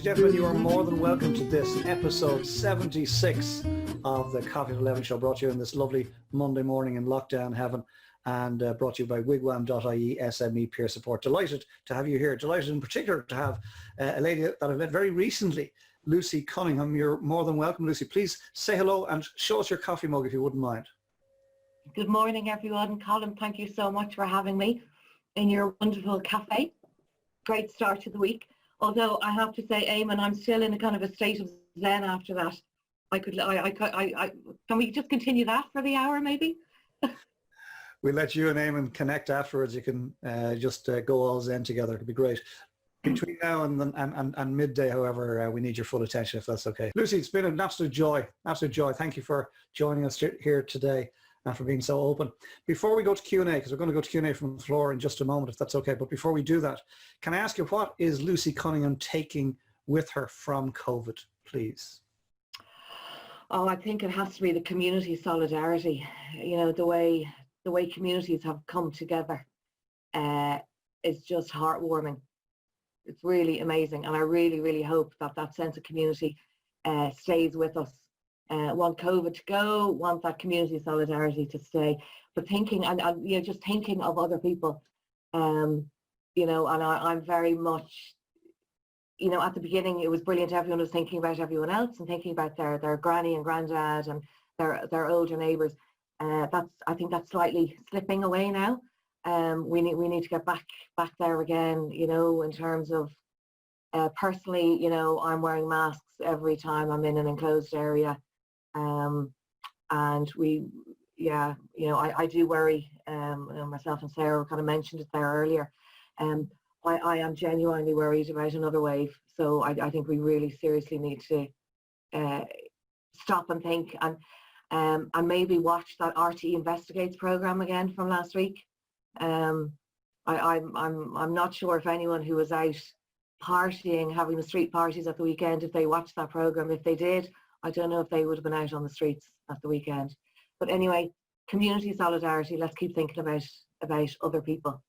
gentlemen, you are more than welcome to this episode 76 of the Coffee at 11 show, brought to you on this lovely Monday morning in lockdown heaven, and brought to you by wigwam.ie SME peer support. Delighted to have you here. Delighted in particular to have a lady that I've met very recently, Lucie Cunningham. You're more than welcome, Lucie. Please say hello and show us your coffee mug if you wouldn't mind. Good morning, everyone. Colin, thank you so much for having me in your wonderful cafe. Great start to the week. Although I have to say, Eamon, I'm still in a kind of a state of zen after that. Can we just continue that for the hour, maybe? We'll let you and Eamon connect afterwards. You can just go all zen together. It'd be great. Between now and midday, however, we need your full attention if that's okay. Lucie, it's been an absolute joy. Absolute joy. Thank you for joining us here today and for being so open. Before we go to Q&A, because we're going to go to Q&A from the floor in just a moment, if that's okay, but before we do that, can I ask you, what is Lucie Cunningham taking with her from COVID, please? Oh, I think it has to be the community solidarity. You know, the way communities have come together is just heartwarming. It's really amazing, and I really, really hope that that sense of community stays with us. Want COVID to go, want that community solidarity to stay, but thinking and you know, just thinking of other people, you know, and I'm very much, you know, at the beginning it was brilliant. Everyone was thinking about everyone else and thinking about their granny and granddad and their older neighbours. I think that's slightly slipping away now. We need to get back there again, you know, in terms of personally, you know, I'm wearing masks every time I'm in an enclosed area. And yeah, you know, I do worry, you know, myself and Sarah kind of mentioned it there earlier. I am genuinely worried about another wave. So I think we really seriously need to stop and think and maybe watch that RT Investigates program again from last week. I'm not sure if anyone who was out partying, having the street parties at the weekend, if they watched that program. If they did, I don't know if they would have been out on the streets at the weekend. But anyway, community solidarity, let's keep thinking about other people.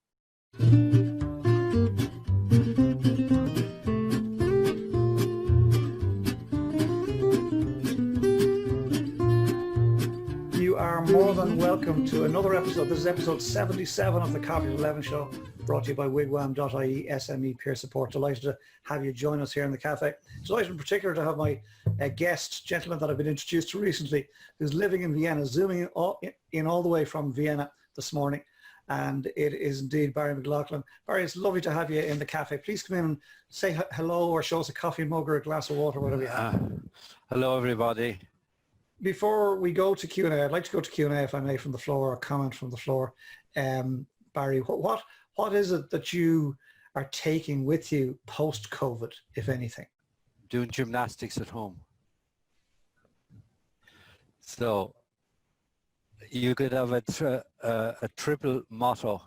You are more than welcome to another episode. This is episode 77 of the Coffee at 11 show, brought to you by wigwam.ie SME peer support. Delighted to have you join us here in the cafe. Delighted in particular to have my guest, gentleman that I've been introduced to recently, who's living in Vienna, zooming in all the way from Vienna this morning. And it is indeed Barry McLaughlin. Barry, it's lovely to have you in the cafe. Please come in and say hello or show us a coffee mug or a glass of water, whatever you have. Hello, everybody. Before we go to Q&A, I'd like to go to Q&A, if I may, from the floor, or comment from the floor. Barry, what is it that you are taking with you post-COVID, if anything? Doing gymnastics at home. So you could have a triple motto.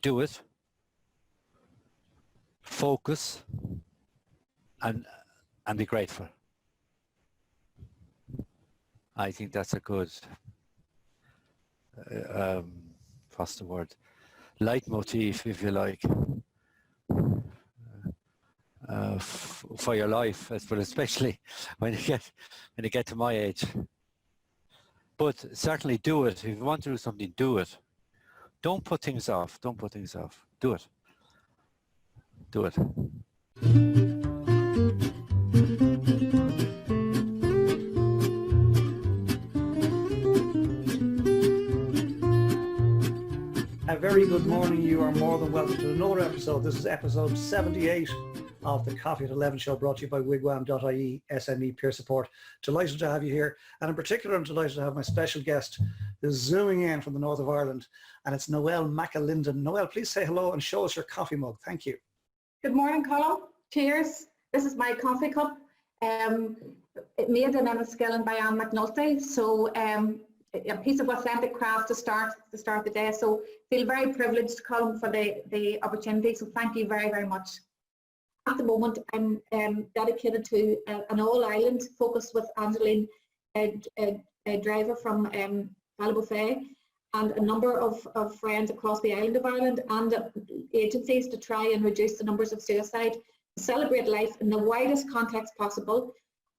Do it, focus, and be grateful. I think that's a good, what's the word, leitmotif, if you like, for your life, but especially when you get to my age. But certainly do it. If you want to do something, do it. Don't put things off. Don't put things off. Do it. Do it. A very good morning. You are more than welcome to another episode. This is episode 78 of the Coffee at 11 show, brought to you by wigwam.ie SME peer support. Delighted to have you here, and in particular I'm delighted to have my special guest who's zooming in from the north of Ireland, and it's Noelle McAlinden. Noelle, please say hello and show us your coffee mug. Thank you. Good morning, Colin. Cheers. This is my coffee cup. It made in Enniskillen by Anne McNulty. So a piece of authentic craft to start the day. So feel very privileged, Colin, for the opportunity. So thank you very, very much. At the moment, I'm dedicated to an all-island focus with Angeline, a driver from Ballybofey, and a number of friends across the island of Ireland and agencies to try and reduce the numbers of suicide celebrate life in the widest context possible,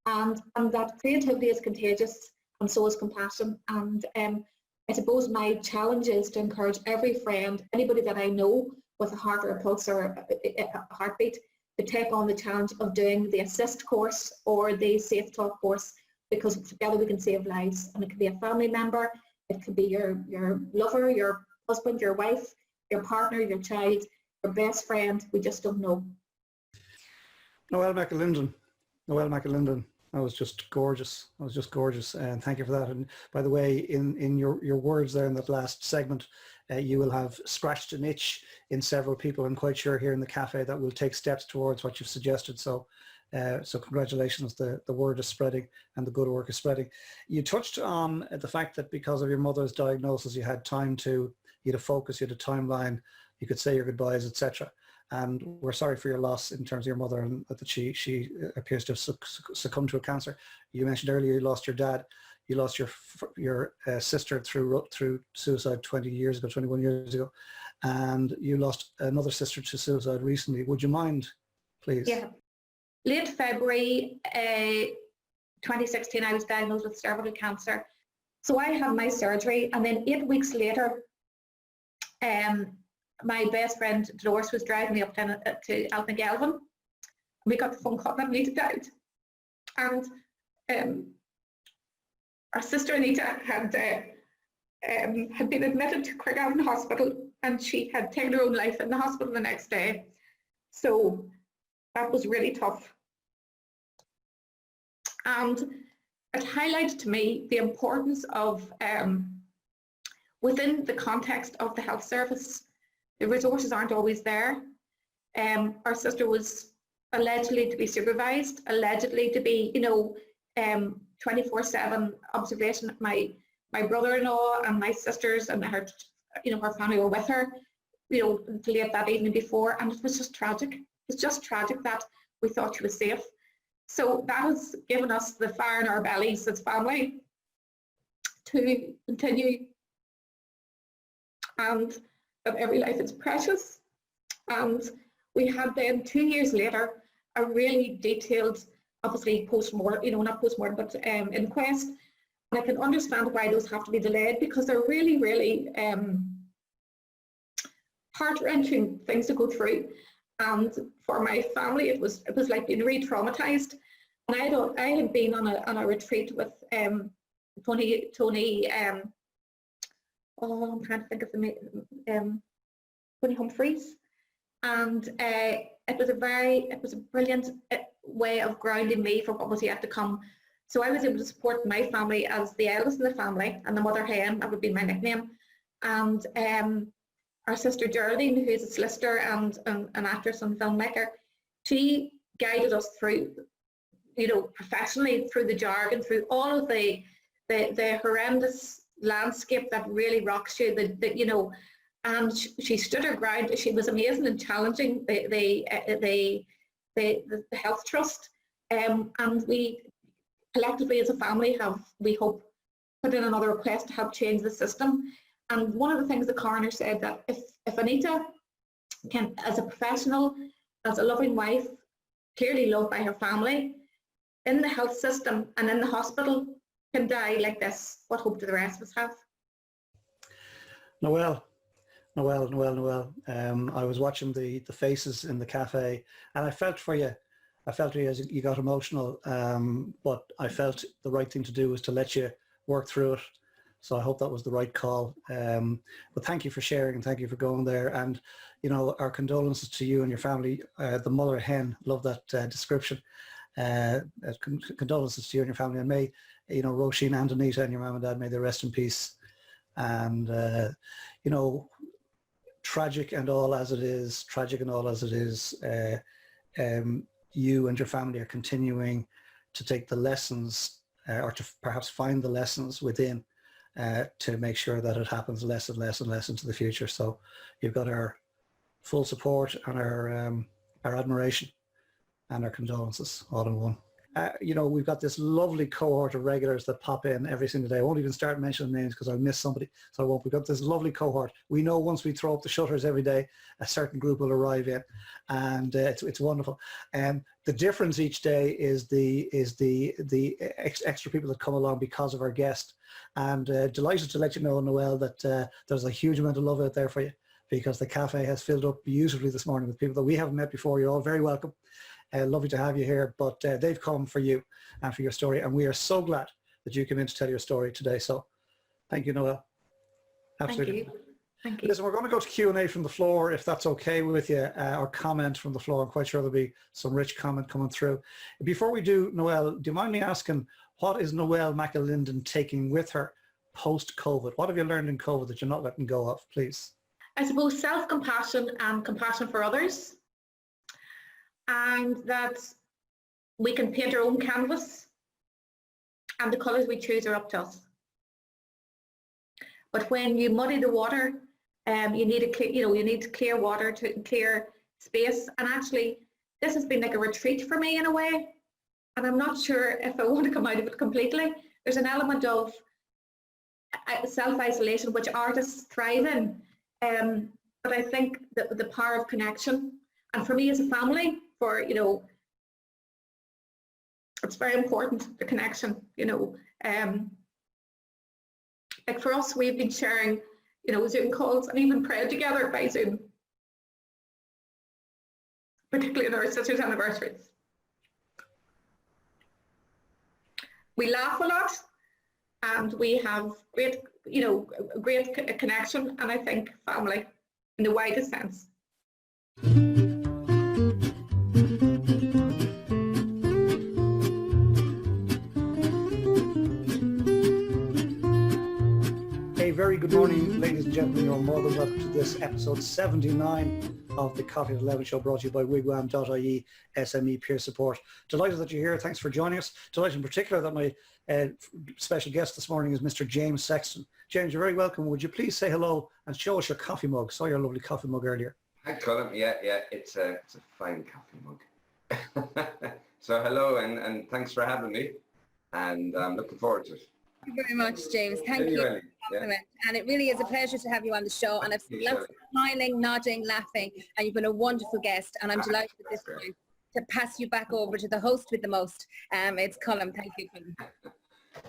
and that creativity is contagious, and so is compassion. And I suppose my challenge is to encourage every friend, anybody that I know with a heart or a pulse or a heartbeat, to take on the challenge of doing the assist course or the safe talk course, because together we can save lives. And it could be a family member, it could be your lover, your husband, your wife, your partner, your child, your best friend. We just don't know. Noelle McAlinden, that was just gorgeous. And thank you for that. And by the way, in your words there in that last segment, you will have scratched an itch in several people, I'm quite sure, here in the cafe, that will take steps towards what you've suggested. So congratulations, the word is spreading and the good work is spreading. You touched on the fact that because of your mother's diagnosis, you had time you had a focus, you had a timeline, you could say your goodbyes, etc. And we're sorry for your loss in terms of your mother, and that she appears to have succumbed to a cancer. You mentioned earlier you lost your dad. You lost your sister through suicide 21 years ago, and you lost another sister to suicide recently. Would you mind, please? Yeah. Late February 2016, I was diagnosed with cervical cancer. So I had my surgery, and then 8 weeks later, my best friend Dolores was driving me up to Alpnagelvin. We got the phone call that Anita died, and our sister Anita had been admitted to Cunningham Hospital, and she had taken her own life in the hospital the next day. So that was really tough, and it highlighted to me the importance of within the context of the health service. The resources aren't always there. Our sister was allegedly to be supervised, allegedly to be, 24/7 observation. My brother-in-law and my sisters and her family were with her, late that evening before, and it was just tragic. It's just tragic that we thought she was safe. So that has given us the fire in our bellies as family to continue, and that every life is precious. And we had then 2 years later a really detailed, obviously post-mortem, not post-mortem, but inquest. And I can understand why those have to be delayed, because they're really, really heart-wrenching things to go through. And for my family, it was like being re-traumatized. And I had been on a retreat with Tony. I'm trying to think of the name. Tony Humphreys, and it was a brilliant way of grounding me for what was yet to come. So I was able to support my family as the eldest in the family, and the mother hen, that would be my nickname. And our sister Geraldine, who is a solicitor and an actress and filmmaker, she guided us through, professionally, through the jargon, through all of the horrendous landscape that really rocks you, and she stood her ground. She was amazing and challenging the health trust, and we collectively as a family have, we hope, put in another request to help change the system. And one of the things the coroner said, that if Anita can, as a professional, as a loving wife, clearly loved by her family, in the health system and in the hospital, can die like this, what hope do the rest of us have? Noelle. I was watching the faces in the cafe, and I felt for you. As you got emotional, but I felt the right thing to do was to let you work through it. So I hope that was the right call. But thank you for sharing, and thank you for going there. And our condolences to you and your family. The mother hen, love that description. Condolences to you and your family, and may Roisin and Anita and your mum and dad, may they rest in peace. And tragic and all as it is, you and your family are continuing to take the lessons, or to perhaps find the lessons within, to make sure that it happens less and less and less into the future. So you've got our full support and our admiration and our condolences all in one. we've got this lovely cohort of regulars that pop in every single day. I won't even start mentioning names because I'll miss somebody, so I won't. We've got this lovely cohort. We know once we throw up the shutters every day, a certain group will arrive in, and it's wonderful. The difference each day is the extra people that come along because of our guest. And delighted to let you know, Noelle, that there's a huge amount of love out there for you, because the cafe has filled up beautifully this morning with people that we haven't met before. You're all very welcome. Lovely to have you here, but they've come for you and for your story, and we are so glad that you came in to tell your story today. So thank you, Noelle. Absolutely. Thank you. Thank you. Listen, we're going to go to Q&A from the floor, if that's okay with you, or comment from the floor. I'm quite sure there'll be some rich comment coming through. Before we do, Noelle, do you mind me asking, what is Noelle McAlinden taking with her post-COVID? What have you learned in COVID that you're not letting go of, please? I suppose self-compassion and compassion for others, and that we can paint our own canvas, and the colours we choose are up to us. But when you muddy the water, you need clear water to clear space. And actually, this has been like a retreat for me in a way, and I'm not sure if I want to come out of it completely. There's an element of self-isolation which artists thrive in, but I think that the power of connection, and for me as a family, it's very important, the connection. Like for us, we've been sharing Zoom calls and even prayed together by Zoom, particularly on our sisters' anniversaries. We laugh a lot, and we have great connection, and I think family in the widest sense. Very good morning, ladies and gentlemen. You're more than welcome to this episode 79 of the Coffee at 11 show, brought to you by wigwam.ie SME Peer Support. Delighted that you're here. Thanks for joining us. Delighted in particular that my special guest this morning is Mr. James Sexton. James, you're very welcome. Would you please say hello and show us your coffee mug? Saw your lovely coffee mug earlier. Hi, Colin. Yeah, it's a fine coffee mug. So hello, and thanks for having me, and I'm looking forward to it. Thank you very much, James. Thank you. Yeah. And it really is a pleasure to have you on the show, and I've seen lots of smiling, nodding, laughing, and you've been a wonderful guest, and I'm delighted at this point to pass you back over to the host with the most. It's Colin. Thank you, Colin.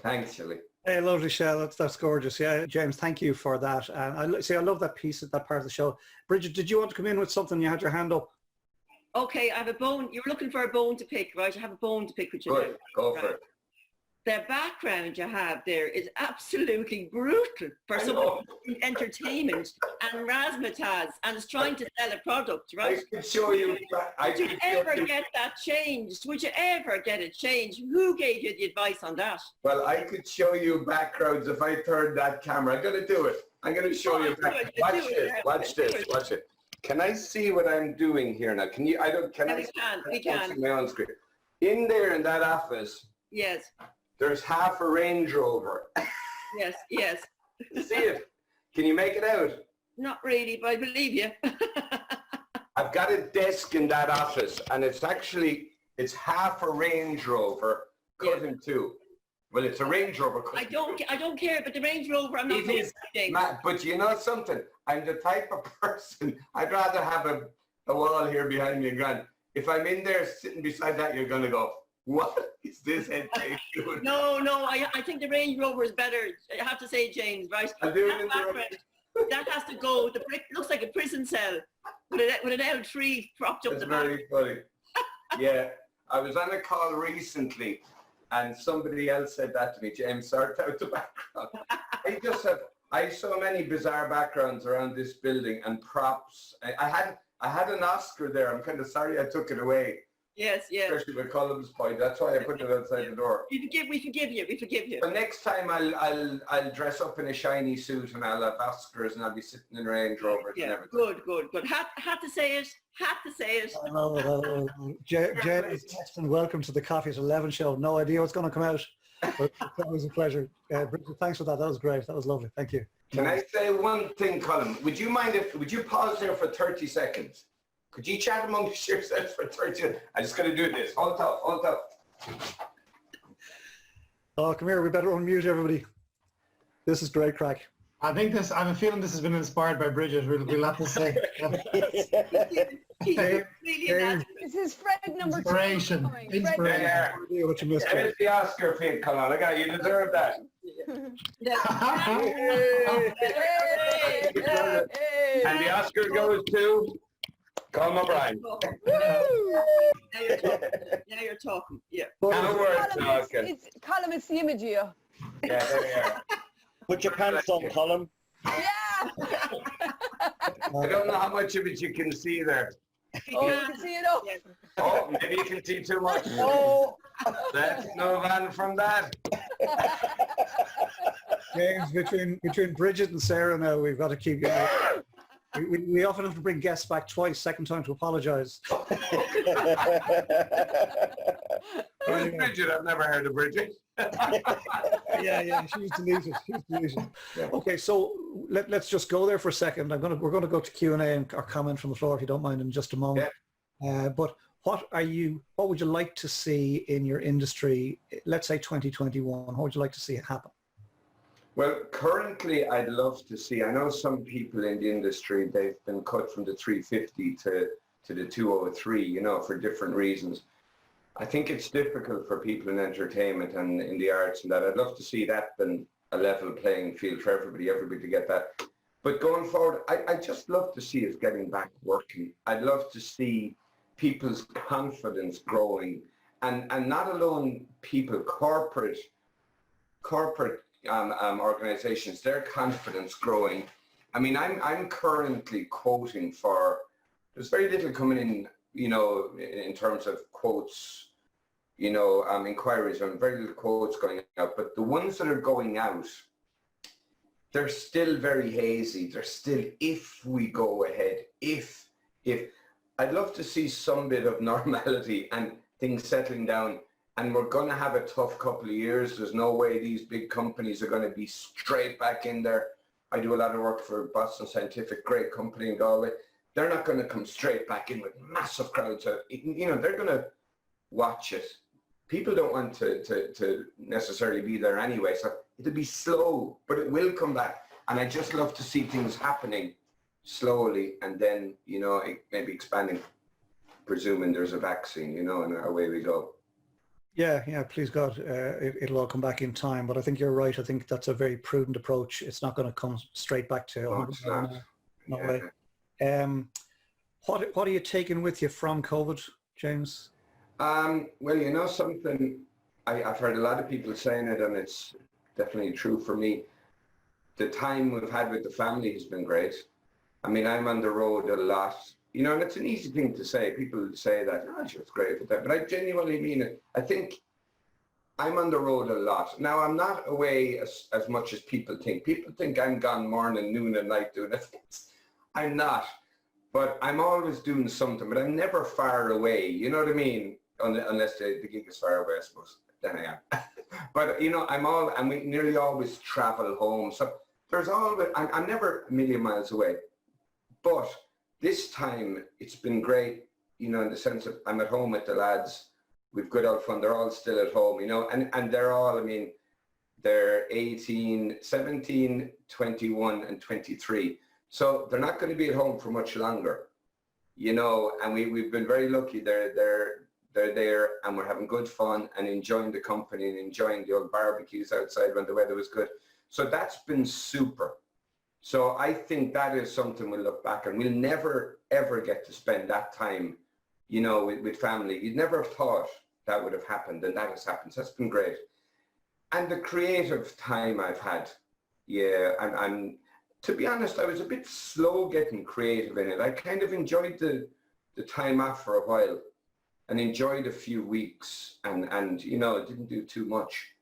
Thanks, Shelley. Hey, lovely, Shell. That's gorgeous. Yeah, James, thank you for that. I love that piece, that part of the show. Bridget, did you want to come in with something? You had your hand up. Okay, I have a bone. You're looking for a bone to pick, right? I have a bone to pick with you. Good, go for it. The background you have there is absolutely brutal for someone in entertainment and razzmatazz and is trying to sell a product, right? I could show you. Would you ever get that changed? Would you ever get it changed? Who gave you the advice on that? Well, I could show you backgrounds if I turned that camera. I'm going to do it. I'm going to show you. Watch this. Can I see what I'm doing here now? Can you? We can. My own screen. In there in that office. Yes. There's half a Range Rover. Yes. See it? Can you make it out? Not really, but I believe you. I've got a desk in that office, and it's half a Range Rover cut in two. Well, it's a Range Rover cut in two. I don't care, but the Range Rover, I'm not it is, but you know something? I'm the type of person, I'd rather have a wall here behind me and grand. If I'm in there sitting beside that, you're going to go, what is this head doing? No, I think the Range Rover is better. I have to say, James, right? I'll do it in the that has to go. The brick looks like a prison cell with an L3 propped up That's the back. very funny. Yeah, I was on a call recently, and somebody else said that to me, James, sort out the background. I have so many bizarre backgrounds around this building and props. I had an Oscar there. I'm kind of sorry I took it away. Yes. Especially with Column's point. That's why I put it outside the door. We forgive you. But next time I'll dress up in a shiny suit and I'll have Oscars and I'll be sitting in Range Rovers and everything. Good. Had to say it. I know. James Sexton, welcome to the Coffee at 11 show. No idea what's going to come out, but it's always a pleasure. Bridget, thanks for that. That was great. That was lovely. Thank you. Can I say one thing, Colin? Would you pause there for 30 seconds? Could you chat amongst yourselves for 30 seconds? I'm just going to do this. Hold up. Oh, come here. We better unmute everybody. This is great crack. I think this, I have a feeling this has been inspired by Bridget, we'll have to say. This is Fred number two. Inspiration. Inspiration. Yeah. What you missed. There's the Oscar for you, come on. Look at you deserve that. And the Oscar goes to Colm O'Brien. Now you're talking. Yeah. No words, Oscar. Colin, it's the image of you. Yeah, there we are. Put your pants on, Colin. Yeah. I don't know how much of it you can see there. Oh, you can see it up. Oh, maybe you can see too much. Oh, Let's move on from that. James, between Bridget and Sarah now, we've got to keep going. We often have to bring guests back twice, second time to apologise. Who's Bridget? I've never heard of Bridget. Yeah, she's deleted. Yeah. Okay, so let's just go there for a second. We're going to go to Q&A or comment from the floor, if you don't mind, in just a moment. But what would you like to see in your industry, let's say 2021? What would you like to see happen? Well, currently I'd love to see, I know some people in the industry, they've been cut from the 350 to the 203, you know, for different reasons. I think it's difficult for people in entertainment and in the arts and that. I'd love to see that been a level playing field for everybody to get that. But going forward, I just love to see us getting back working. I'd love to see people's confidence growing, and not alone people, corporate organizations, their confidence growing. I mean, I'm currently quoting for, there's very little coming in, you know, in terms of quotes, you know, inquiries, and very little quotes going out, but the ones that are going out, they're still very hazy. They're still, if we go ahead, if, I'd love to see some bit of normality and things settling down. And we're going to have a tough couple of years. There's no way these big companies are going to be straight back in there. I do a lot of work for Boston Scientific, great company in Galway. They're not going to come straight back in with massive crowds. You know, they're going to watch it. People don't want to necessarily be there anyway. So it'll be slow, but it will come back. And I just love to see things happening slowly and then, you know, maybe expanding, presuming there's a vaccine, you know, and away we go. Yeah, please God, it'll all come back in time. But I think you're right. I think that's a very prudent approach. It's not going to come straight back to 100%. No way. What are you taking with you from COVID, James? Well, you know something, I've heard a lot of people saying it, and it's definitely true for me. The time we've had with the family has been great. I mean, I'm on the road a lot. You know, and it's an easy thing to say. People say that, oh, sure, it's great for that. But I genuinely mean it. I think I'm on the road a lot. Now, I'm not away as much as people think. People think I'm gone morning, noon, and night doing it. I'm not. But I'm always doing something. But I'm never far away. You know what I mean? Unless the gig is far away, I suppose. Then I am. But, you know, and we nearly always travel home. So there's always, I'm never a million miles away. But this time, it's been great, you know, in the sense of I'm at home with the lads. We've good old fun. They're all still at home, you know, and they're all, I mean, they're 18, 17, 21, and 23. So they're not going to be at home for much longer, you know, and we've been very lucky. They're there and we're having good fun and enjoying the company and enjoying the old barbecues outside when the weather was good. So that's been super. So I think that is something we'll look back and we'll never, ever get to spend that time, you know, with family. You'd never have thought that would have happened, and that has happened. So that's been great. And the creative time I've had, yeah, and to be honest, I was a bit slow getting creative in it. I kind of enjoyed the time off for a while and enjoyed a few weeks and you know, didn't do too much.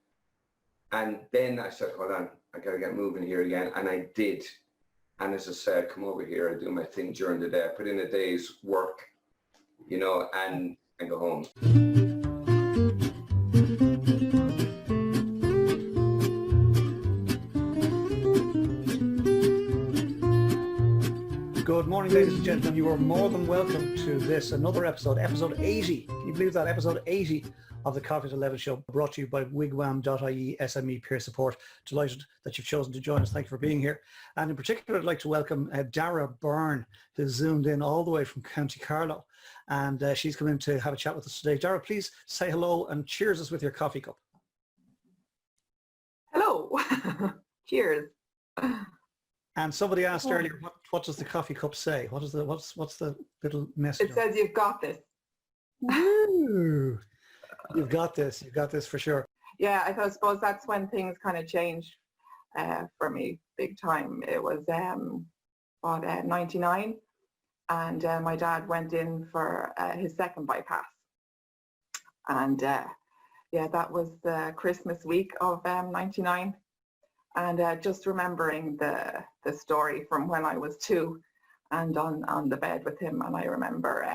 And then I said, hold on, I got to get moving here again. And I did. And as I said, come over here, I do my thing during the day. I put in a day's work, you know, and go home. Good morning, ladies and gentlemen. You are more than welcome to this, another episode 80. Can you believe that? Episode 80 of the Coffee at 11 show, brought to you by wigwam.ie SME Peer Support. Delighted that you've chosen to join us. Thank you for being here. And in particular, I'd like to welcome Dara Byrne, who's zoomed in all the way from County Carlow. And she's come in to have a chat with us today. Dara, please say hello and cheers us with your coffee cup. Hello. Cheers. And somebody asked earlier, what does the coffee cup say? What's the little message? It says you've got this. Woo! You've got this. You've got this for sure. Yeah, I suppose that's when things kind of changed for me big time. It was 99, and my dad went in for his second bypass. And yeah, that was the Christmas week of 99. And just remembering the story from when I was 2 and on the bed with him. And I remember,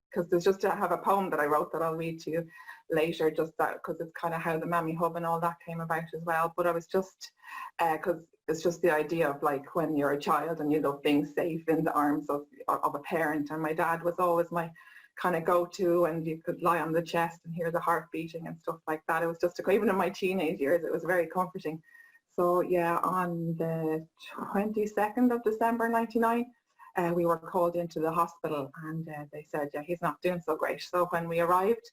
because there's just, I have a poem that I wrote that I'll read to you later, just that, because it's kind of how the Mammy hub and all that came about as well. But I was just, because it's just the idea of like when you're a child and you love being safe in the arms of a parent. And my dad was always my kind of go-to, and you could lie on the chest and hear the heart beating and stuff like that. It was just, even in my teenage years, it was very comforting. So yeah, on the 22nd of December 99, we were called into the hospital, and they said, yeah, he's not doing so great. So when we arrived,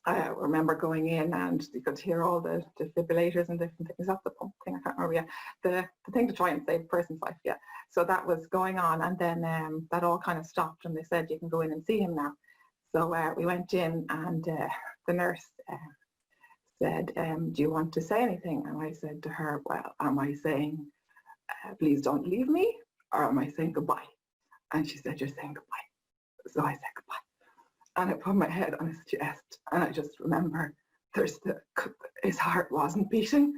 I remember going in and you could hear all the defibrillators and different things. Is that the pump thing? I can't remember. Yeah, the thing to try and save a person's life. Yeah. So that was going on, and then that all kind of stopped, and they said, you can go in and see him now. So we went in, and the nurse said, do you want to say anything? And I said to her, well, am I saying, please don't leave me, or am I saying goodbye? And she said, you're saying goodbye. So I said goodbye. And I put my head on his chest, and I just remember his heart wasn't beating,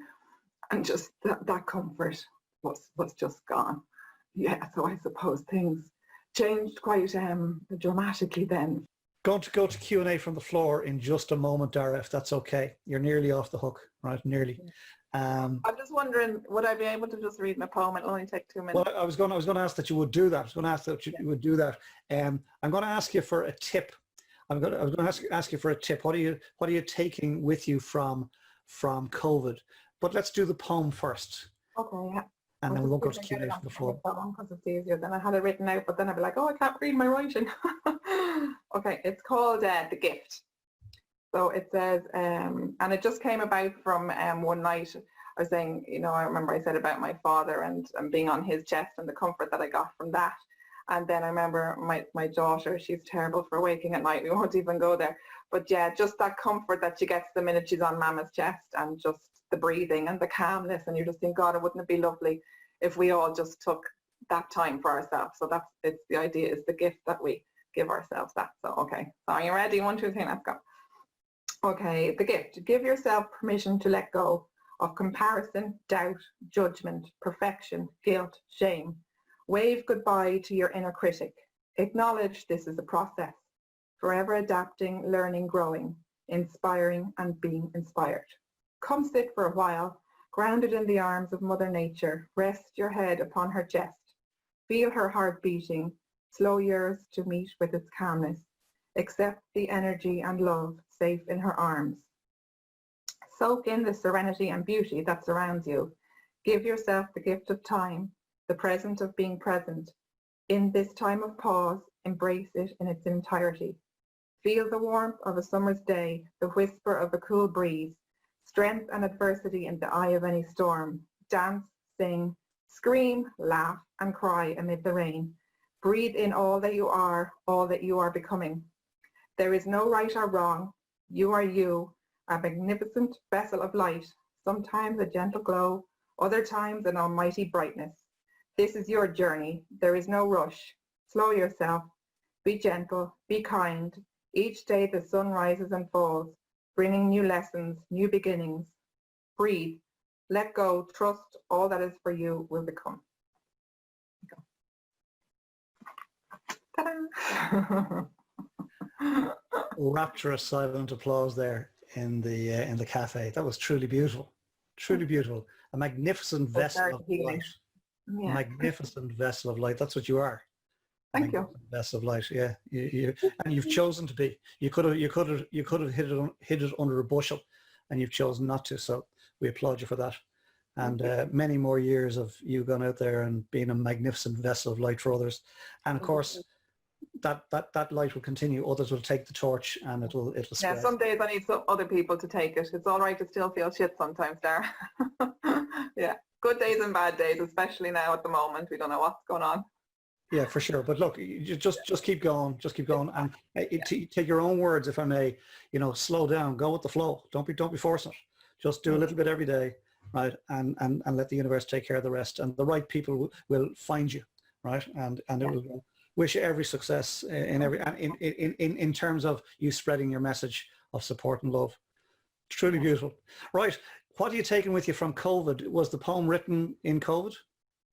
and just that comfort was just gone. Yeah, so I suppose things changed quite dramatically then. Going to go to Q&A from the floor in just a moment, Dara, if that's okay. You're nearly off the hook, right? Nearly. I'm just wondering, would I be able to just read my poem? It'll only take 2 minutes. Well, I was going to ask that you would do that. I was going to ask that you would do that. I'm going to ask you for a tip. I was going to ask you for a tip. What are you taking with you from COVID? But let's do the poem first. Okay, yeah. And then we'll go to Q&A from the floor. Because it's easier. Then I had it written out, but then I'd be like, oh, I can't read my writing. Okay, it's called The Gift. So it says, and it just came about from one night. I was saying, I remember I said about my father and being on his chest and the comfort that I got from that. And then I remember my daughter, she's terrible for waking at night. We won't even go there. But yeah, just that comfort that she gets the minute she's on Mama's chest, and just the breathing and the calmness. And you just think, God, wouldn't it be lovely if we all just took that time for ourselves? So it's the idea, is the gift that we give ourselves that. So, okay. So are you ready? 1, 2, 3, let's go. Okay, the gift. Give yourself permission to let go of comparison, doubt, judgment, perfection, guilt, shame. Wave goodbye to your inner critic. Acknowledge this is a process, forever adapting, learning, growing, inspiring, and being inspired. Come sit for a while, grounded in the arms of Mother Nature. Rest your head upon her chest. Feel her heart beating. Slow yours to meet with its calmness. Accept the energy and love safe in her arms. Soak in the serenity and beauty that surrounds you. Give yourself the gift of time, the present of being present. In this time of pause, embrace it in its entirety. Feel the warmth of a summer's day, the whisper of a cool breeze, strength and adversity in the eye of any storm. Dance, sing, scream, laugh, and cry amid the rain. Breathe in all that you are becoming. There is no right or wrong. You are you, a magnificent vessel of light, sometimes a gentle glow, other times an almighty brightness. This is your journey. There is no rush. Slow yourself. Be gentle. Be kind. Each day the sun rises and falls, bringing new lessons, new beginnings. Breathe. Let go. Trust all that is for you will become. Ta-da! Rapturous silent applause there in the cafe. That was truly beautiful. Truly beautiful. A magnificent vessel of light. Yeah. Magnificent vessel of light. That's what you are. Thank you. Best of light, yeah. And you've chosen to be. You could have hid it under a bushel, and you've chosen not to. So we applaud you for that. And many more years of you going out there and being a magnificent vessel of light for others. And of course, that light will continue. Others will take the torch, and it'll spread. Yeah, some days I need some other people to take it. It's all right to still feel shit sometimes, Dara. Yeah, good days and bad days, especially now at the moment. We don't know what's going on. Yeah, for sure. But look, you just keep going, and take your own words, if I may. Slow down, go with the flow. Don't be forcing it. Just do a little bit every day, right? And let the universe take care of the rest. And the right people will find you, right? And it will. Wish you every success in terms of you spreading your message of support and love. Truly beautiful. Right. What are you taking with you from COVID? Was the poem written in COVID?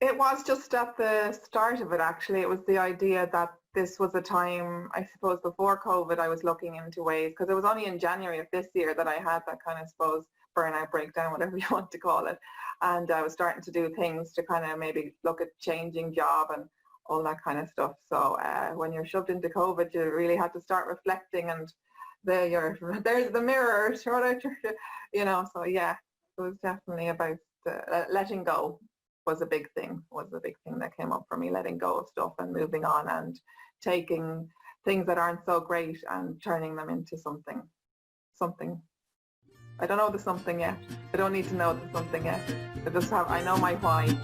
It was just at the start of it, actually. It was the idea that this was a time, I suppose, before COVID, I was looking into ways, because it was only in January of this year that I had that kind of, suppose, burnout, breakdown, whatever you want to call it. And I was starting to do things to kind of maybe look at changing job and all that kind of stuff. So when you're shoved into COVID, you really had to start reflecting, and there's the mirror, so yeah, it was definitely about letting go was a big thing that came up for me, letting go of stuff and moving on and taking things that aren't so great and turning them into something. I don't know the something yet. I don't need to know the something yet. I know my why.